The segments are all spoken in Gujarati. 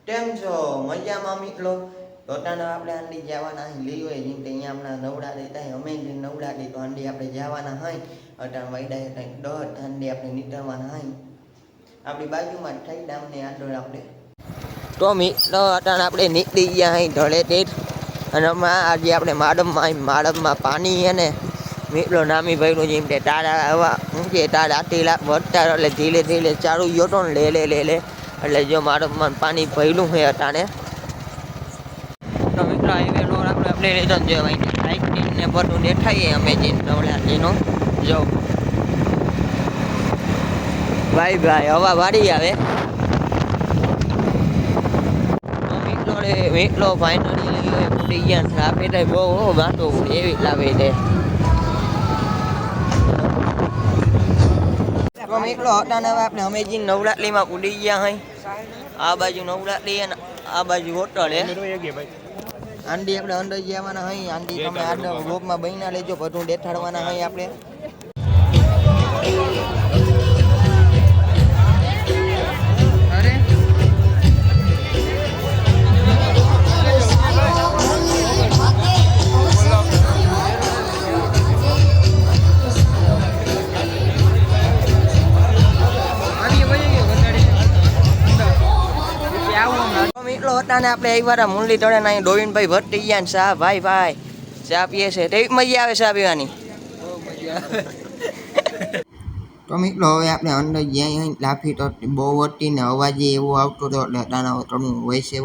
કેમ છો મજામાં મિત્રો? ટોટાના આપણે આંડી જવાના અહીં લીધો જેમ કે અહીંયા હમણાં નવડા દેતા અમે જે નવડા દે તો આંડી આપણે જવાના હોય અટાણ વૈડા કંઈક દોઢ આંડી આપણે નીકળવાના હોય આપણી બાજુમાં જ થઈ ડામને આડોળ આપણે તો મિત્રો અટાણ આપણે નીકળી ગયા અહીં ઢળે તે અને આજે આપણે માડમમાં પાણી છે ને મિત્રો નામી ભાઈનું જેમ કે તારા હવા શું કે તારા આટી વધતા એટલે ધીરે ધીરે ચાલુ ગયો તો ને લે એટલે જો માડમમાં પાણી ભર્યું છે અટાણે તો મિત્રો હાઈવે રોડ આપણે લીધો જો બાઇક ને બધું દેખાઈએ અમે જે નવલાટીનો જો ભાઈ હવા વાળી આવે તો મિત્રો ફાઇનલી ઉડી ગયા આપે બહુ વાંધો એવી લાવે છે તો મિત્રો અટાણે હવે આપણે અમેજી નવરાત્રીમાં ઉડી ગયા હોય આ બાજુ નવરાત્રી અને આ બાજુ હોટલ હે આંડી આપણે અંદર જવાના હોય આંડી તમે આગળ રોપમાં બહીના લેજો બધું દેખાડવાના હોય આપણે મિત્રો હતા ને આપણે એક વાર મુરલી તળે ના ગોવિંદભાઈ ભટ્ટ ગયા ને ચા ભાઈ ચા પીએ છે તેવી મજા આવે ચા પીવાની તો મિત્રો હવે આપણે અંદર જ્યાં લાફી તો બહુ હતી ને અવાજે એવો આવતો હતો એટલે દાના થોડું હોય છે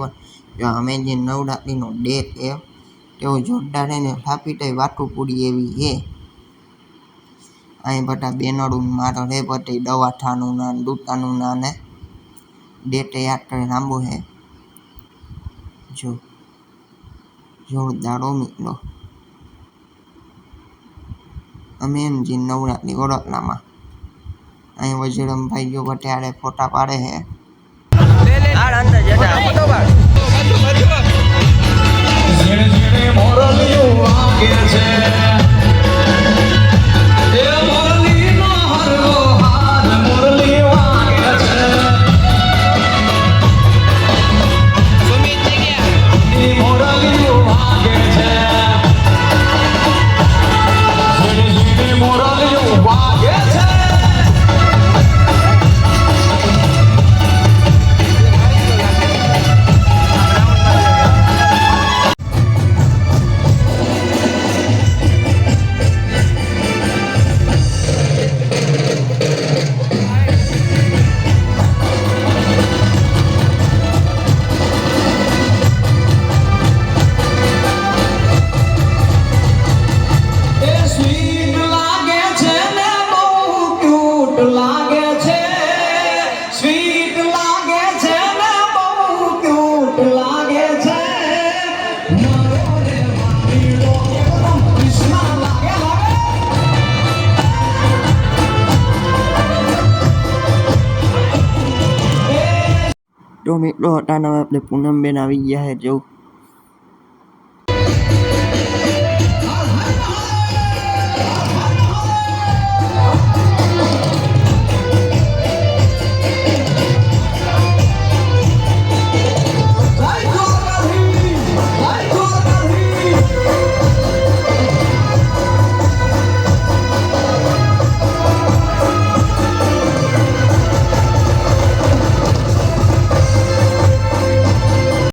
જો અમે જે નવરાત્રીનો ડેટ એ તેઓ જોરદાર ને લાફી તો વાટું પૂરી એવી છે અહીં બધા બેનરું મારો રે બધી દવાખાનું ના દુકાનું ના ને ડેટ યાદ કરે લાંબો છે જો જોરદારો મિત્રો અમે એમ જે નવરાત્રી ઓળખનામાં અહીં વજરમભાઈ જો બટાડે ફોટા પાડે છે અંદર જતા તો મિત્રો હતા આપણે પૂનમબેન આવી ગયા છે જો